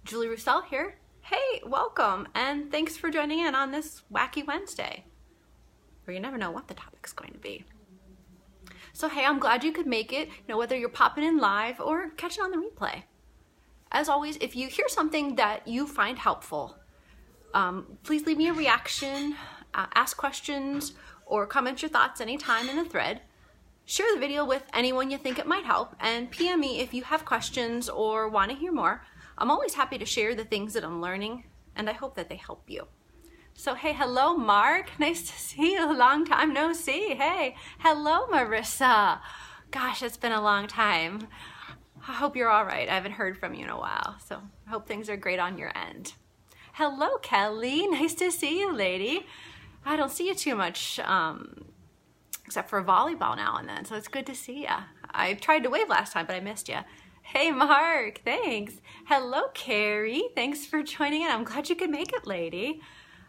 Julie Roussel here. Hey, welcome, and thanks for joining in on this wacky Wednesday, where you never know what the topic's going to be. So hey, I'm glad you could make it, whether you're popping in live or catching on the replay. As always, if you hear something that you find helpful, please leave me a reaction, ask questions, or comment your thoughts anytime in the thread. Share the video with anyone you think it might help, and PM me if you have questions or want to hear more. I'm always happy to share the things that I'm learning, and I hope that they help you. So hey, hello Mark, nice to see you, long time no see. Hey, hello Marissa. Gosh, it's been a long time. I hope you're all right. I haven't heard from you in a while, so I hope things are great on your end. Hello Kelly, nice to see you, lady. I don't see you too much, except for volleyball now and then, so it's good to see you. I tried to wave last time, but I missed you. Hey Mark, thanks. Hello Carrie, thanks for joining in. I'm glad you could make it, lady.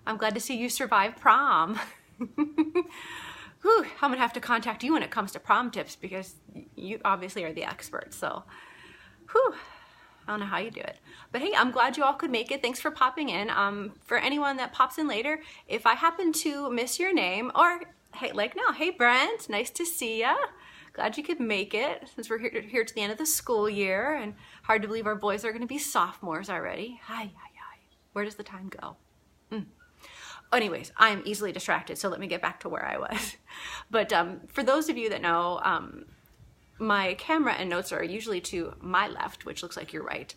I'm glad to see you survive prom. Whew, I'm gonna have to contact you when it comes to prom tips because you obviously are the expert, so whew, I don't know how you do it. But hey, I'm glad you all could make it. Thanks for popping in. For anyone that pops in later, if I happen to miss your name, or hey, like now, hey Brent, nice to see ya. Glad you could make it since we're here to the end of the school year, and hard to believe our boys are going to be sophomores already. Hi. Where does the time go? Anyways, I'm easily distracted, so let me get back to where I was. But for those of you that know, my camera and notes are usually to my left, which looks like you're right.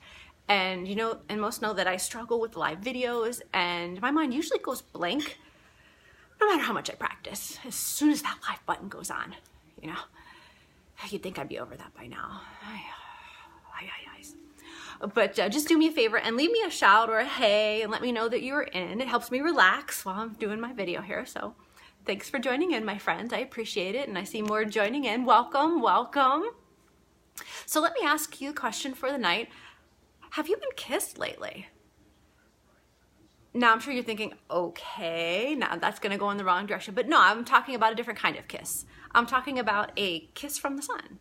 And and most know that I struggle with live videos, and my mind usually goes blank no matter how much I practice. As soon as that live button goes on, you'd think I'd be over that by now. But just do me a favor and leave me a shout or a hey and let me know that you're in. It helps me relax while I'm doing my video here. So thanks for joining in, my friends. I appreciate it. And I see more joining in. Welcome, welcome. So let me ask you a question for the night. Have you been kissed lately? Now, I'm sure you're thinking, okay, now that's going to go in the wrong direction. But no, I'm talking about a different kind of kiss. I'm talking about a kiss from the sun.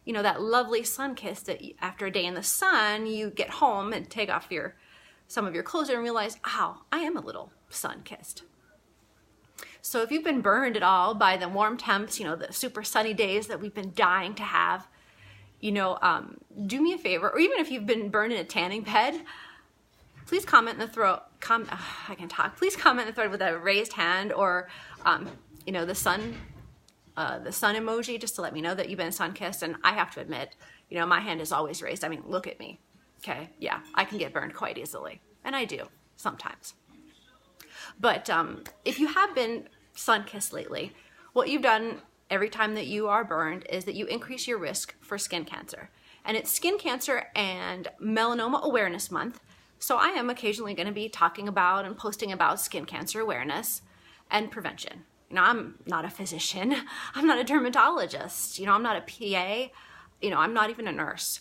That lovely sun kiss that after a day in the sun, you get home and take off some of your clothes and realize, ow, I am a little sun kissed. So if you've been burned at all by the warm temps, the super sunny days that we've been dying to have, do me a favor, or even if you've been burned in a tanning bed, please comment in the thread. Please comment in the thread with a raised hand or, the sun emoji, just to let me know that you've been sun-kissed. And I have to admit, my hand is always raised. I mean, look at me. Okay, yeah, I can get burned quite easily, and I do sometimes. But if you have been sun-kissed lately, what you've done every time that you are burned is that you increase your risk for skin cancer. And it's Skin Cancer and Melanoma Awareness Month. So I am occasionally going to be talking about and posting about skin cancer awareness and prevention. I'm not a physician. I'm not a dermatologist. I'm not a PA. I'm not even a nurse.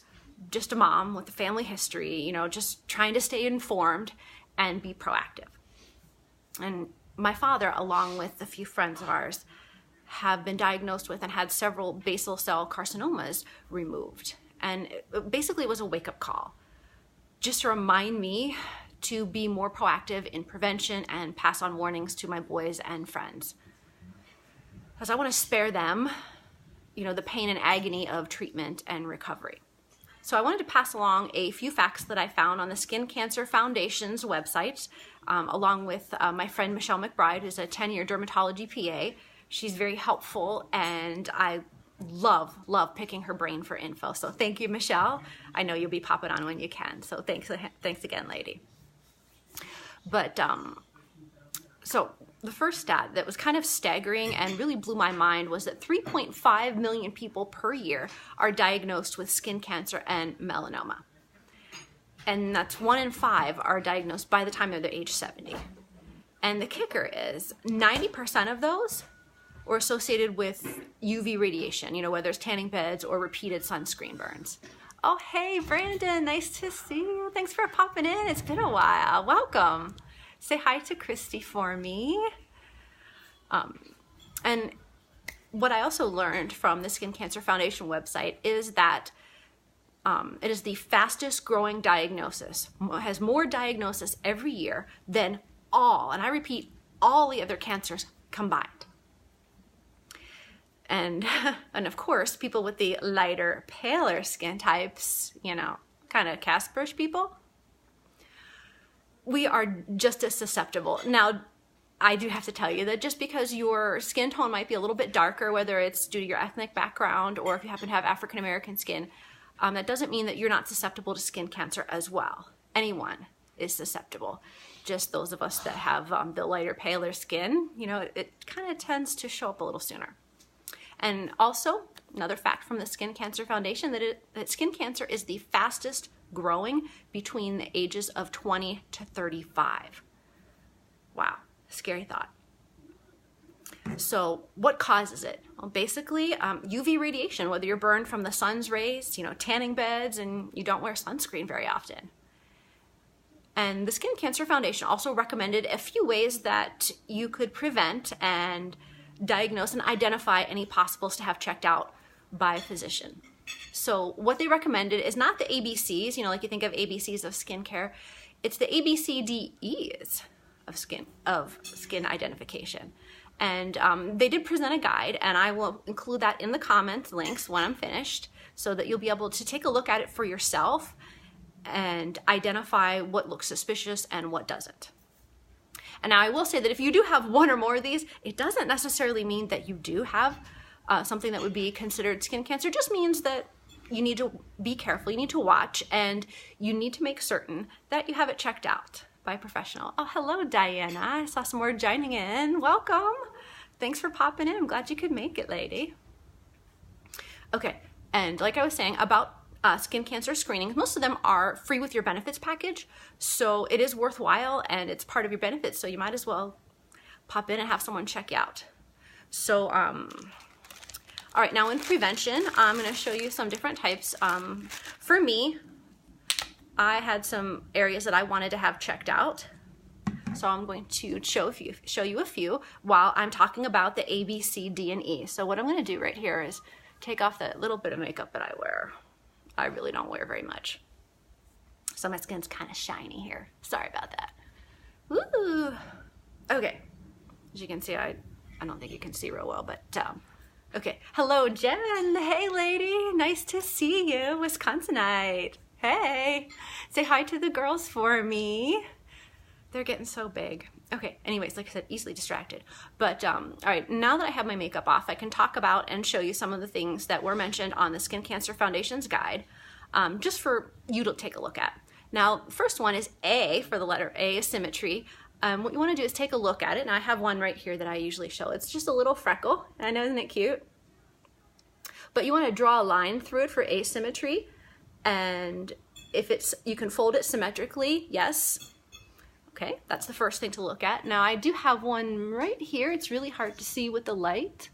Just a mom with a family history, just trying to stay informed and be proactive. And my father, along with a few friends of ours, have been diagnosed with and had several basal cell carcinomas removed. And it basically was a wake-up call, just to remind me to be more proactive in prevention and pass on warnings to my boys and friends. Because I want to spare them, the pain and agony of treatment and recovery. So I wanted to pass along a few facts that I found on the Skin Cancer Foundation's website, along with my friend Michelle McBride, who's a 10-year dermatology PA. She's very helpful, and I love picking her brain for info. So thank you, Michelle. I know you'll be popping on when you can. So thanks again, lady. But so the first stat that was kind of staggering and really blew my mind was that 3.5 million people per year are diagnosed with skin cancer and melanoma. And that's 1 in 5 are diagnosed by the time they're age 70. And the kicker is 90% of those were associated with UV radiation, whether it's tanning beds or repeated sunscreen burns. Oh, hey, Brandon, nice to see you. Thanks for popping in. It's been a while. Welcome. Say hi to Christy for me. And what I also learned from the Skin Cancer Foundation website is that It is the fastest growing diagnosis. It has more diagnosis every year than all, and I repeat, all the other cancers combined. And of course, people with the lighter, paler skin types, you know, kind of Casperish people, we are just as susceptible. Now, I do have to tell you that just because your skin tone might be a little bit darker, whether it's due to your ethnic background or if you happen to have African American skin, that doesn't mean that you're not susceptible to skin cancer as well. Anyone is susceptible. Just those of us that have the lighter, paler skin, you know, it kind of tends to show up a little sooner. And also, another fact from the Skin Cancer Foundation, that skin cancer is the fastest growing between the ages of 20 to 35. Wow, scary thought. So what causes it? Well, basically, UV radiation, whether you're burned from the sun's rays, you know, tanning beds, and you don't wear sunscreen very often. And the Skin Cancer Foundation also recommended a few ways that you could prevent and diagnose and identify any possibles to have checked out by a physician. So what they recommended is not the ABCs, you know, like you think of ABCs of skincare. It's the ABCDEs of skin identification. And they did present a guide, and I will include that in the comments links when I'm finished, so that you'll be able to take a look at it for yourself and identify what looks suspicious and what doesn't. And now I will say that if you do have one or more of these, it doesn't necessarily mean that you do have something that would be considered skin cancer. It just means that you need to be careful, you need to watch, and you need to make certain that you have it checked out by a professional. Oh, hello, Diana. I saw some more joining in. Welcome. Thanks for popping in. I'm glad you could make it, lady. Okay, and like I was saying about skin cancer screenings, most of them are free with your benefits package, so it is worthwhile and it's part of your benefits, so you might as well pop in and have someone check you out. So, all right, now in prevention, I'm going to show you some different types. For me, I had some areas that I wanted to have checked out, so I'm going to show you a few while I'm talking about the A, B, C, D, and E. So what I'm going to do right here is take off that little bit of makeup that I wear. I really don't wear very much, so my skin's kind of shiny here. Sorry about that. Woo! Okay, as you can see, I don't think you can see real well, but okay. Hello, Jen. Hey, lady. Nice to see you, Wisconsinite. Hey, say hi to the girls for me. They're getting so big. Okay, anyways, like I said, easily distracted. But, all right, now that I have my makeup off, I can talk about and show you some of the things that were mentioned on the Skin Cancer Foundation's guide, just for you to take a look at. Now, first one is A, for the letter A, asymmetry. What you want to do is take a look at it, and I have one right here that I usually show. It's just a little freckle. I know, isn't it cute? But you want to draw a line through it for asymmetry, and if you can fold it symmetrically, yes. Okay, that's the first thing to look at. Now I do have one right here. It's really hard to see with the light.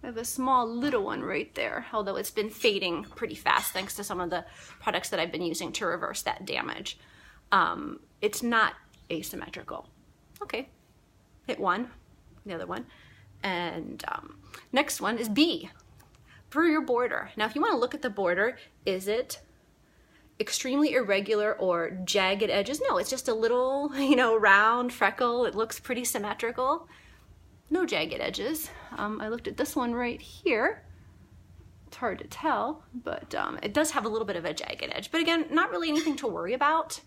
I have a small little one right there, although it's been fading pretty fast thanks to some of the products that I've been using to reverse that damage. It's not asymmetrical. Okay, hit one, the other one. And next one is B, for your border. Now if you want to look at the border, is it extremely irregular or jagged edges? No, it's just a little, you know, round freckle. It looks pretty symmetrical. No jagged edges. I looked at this one right here. It's hard to tell, but it does have a little bit of a jagged edge. But again, not really anything to worry about.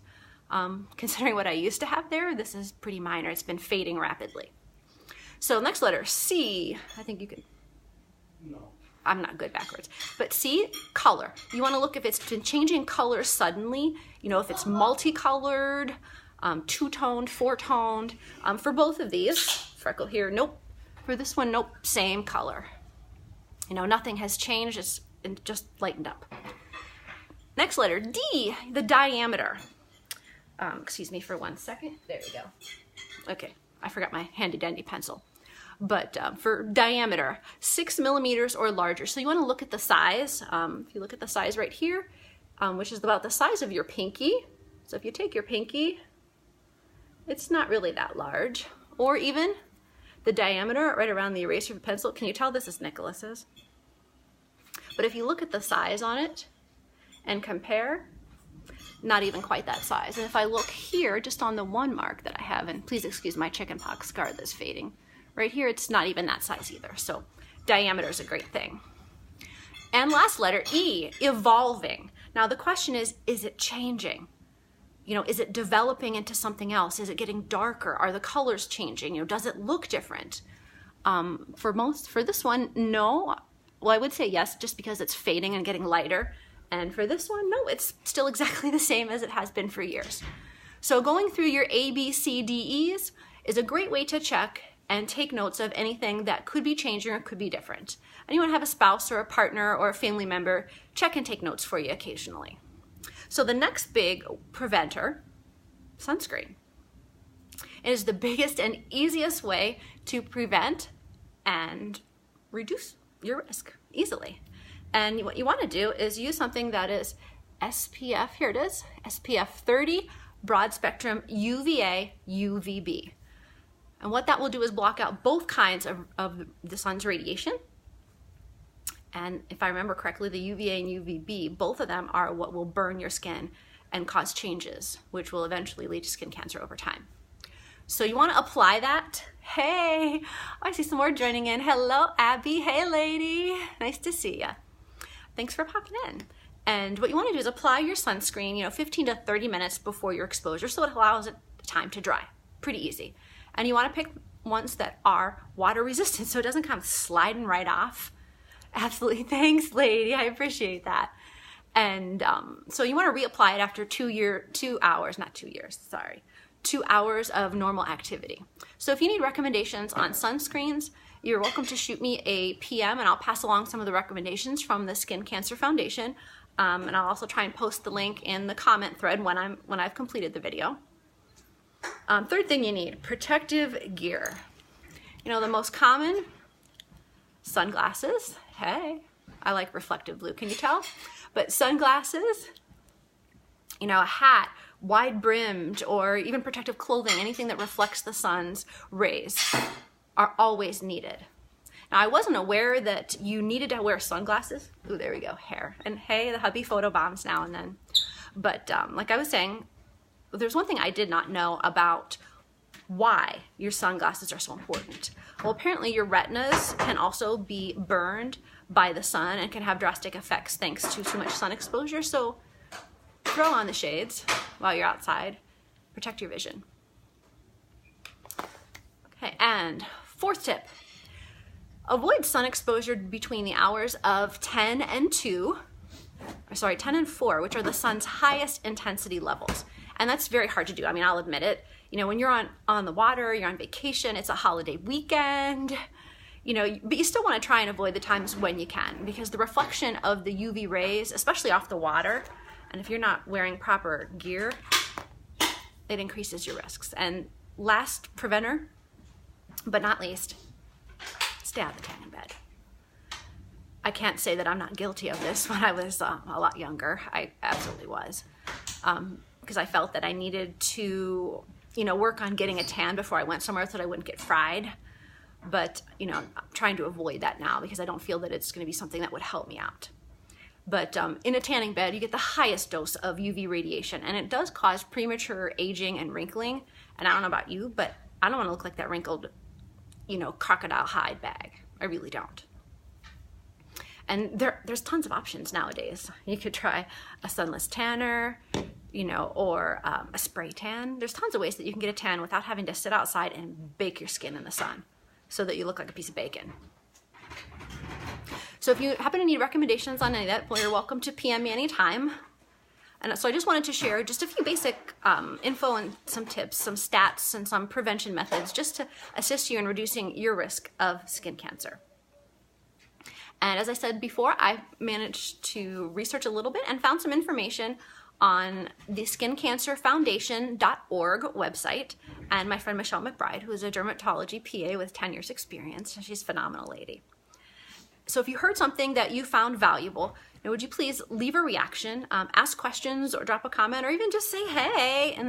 Considering what I used to have there, this is pretty minor. It's been fading rapidly. So next letter, C. I think you can... No. I'm not good backwards. But C, color. You want to look if it's been changing color suddenly, you know, if it's multicolored, two-toned, four-toned. For both of these, freckle here, nope. For this one, nope, same color. You know, nothing has changed, it's just lightened up. Next letter, D, the diameter. Excuse me for 1 second. There we go. Okay, I forgot my handy-dandy pencil. But for diameter, 6 millimeters or larger. So you want to look at the size. If you look at the size right here, which is about the size of your pinky. So if you take your pinky, it's not really that large. Or even the diameter right around the eraser of the pencil. Can you tell this is Nicholas's? But if you look at the size on it, and compare, not even quite that size. And if I look here, just on the one mark that I have, and please excuse my chickenpox scar that's fading, right here, it's not even that size either. So diameter is a great thing. And last letter, E, evolving. Now the question is it changing? You know, is it developing into something else? Is it getting darker? Are the colors changing? You know, does it look different? For this one, no. Well, I would say yes, just because it's fading and getting lighter. And for this one, no, it's still exactly the same as it has been for years. So going through your A, B, C, D, E's is a great way to check and take notes of anything that could be changing or could be different. And you want to have a spouse or a partner or a family member check and take notes for you occasionally. So the next big preventer, sunscreen. It is the biggest and easiest way to prevent and reduce your risk easily. And what you want to do is use something that is SPF, here it is, SPF 30 broad spectrum UVA, UVB. And what that will do is block out both kinds of the sun's radiation. And if I remember correctly, the UVA and UVB, both of them are what will burn your skin and cause changes, which will eventually lead to skin cancer over time. So you want to apply that. Hey, I see some more joining in. Hello, Abby. Hey, lady. Nice to see you. Thanks for popping in. And what you want to do is apply your sunscreen, 15 to 30 minutes before your exposure, so it allows it time to dry. Pretty easy. And you want to pick ones that are water resistant, so it doesn't come sliding right off. Absolutely. Thanks, lady. I appreciate that. And so you want to reapply it after 2 hours of normal activity. So if you need recommendations on sunscreens, you're welcome to shoot me a PM and I'll pass along some of the recommendations from the Skin Cancer Foundation. And I'll also try and post the link in the comment thread when I've completed the video. Third thing you need, protective gear. The most common, sunglasses. Hey, I like reflective blue, can you tell? But sunglasses, a hat, wide brimmed, or even protective clothing, anything that reflects the sun's rays are always needed. Now, I wasn't aware that you needed to wear sunglasses. Ooh, there we go, hair. And hey, the hubby photo bombs now and then. But like I was saying, there's one thing I did not know about why your sunglasses are so important. Well, apparently your retinas can also be burned by the sun and can have drastic effects thanks to too much sun exposure. So throw on the shades while you're outside. Protect your vision. Okay, and fourth tip. Avoid sun exposure between the hours of 10 and 4, which are the sun's highest intensity levels. And that's very hard to do. I mean, I'll admit it. When you're on the water, you're on vacation, it's a holiday weekend, but you still want to try and avoid the times when you can, because the reflection of the UV rays, especially off the water, and if you're not wearing proper gear, it increases your risks. And last preventer, but not least, stay out of the tanning bed. I can't say that I'm not guilty of this. When I was a lot younger, I absolutely was, because I felt that I needed to work on getting a tan before I went somewhere so that I wouldn't get fried. But, I'm trying to avoid that now because I don't feel that it's going to be something that would help me out. But in a tanning bed, you get the highest dose of UV radiation, and it does cause premature aging and wrinkling. And I don't know about you, but I don't want to look like that wrinkled, crocodile hide bag. I really don't. And there's tons of options nowadays. You could try a sunless tanner, or a spray tan. There's tons of ways that you can get a tan without having to sit outside and bake your skin in the sun so that you look like a piece of bacon. So if you happen to need recommendations on any of that, well, you're welcome to PM me anytime. And so I just wanted to share just a few basic info and some tips, some stats, and some prevention methods just to assist you in reducing your risk of skin cancer. And as I said before, I managed to research a little bit and found some information on the skincancerfoundation.org website, and my friend Michelle McBride, who is a dermatology PA with 10 years experience. She's a phenomenal lady. So if you heard something that you found valuable, would you please leave a reaction, ask questions, or drop a comment, or even just say hey in the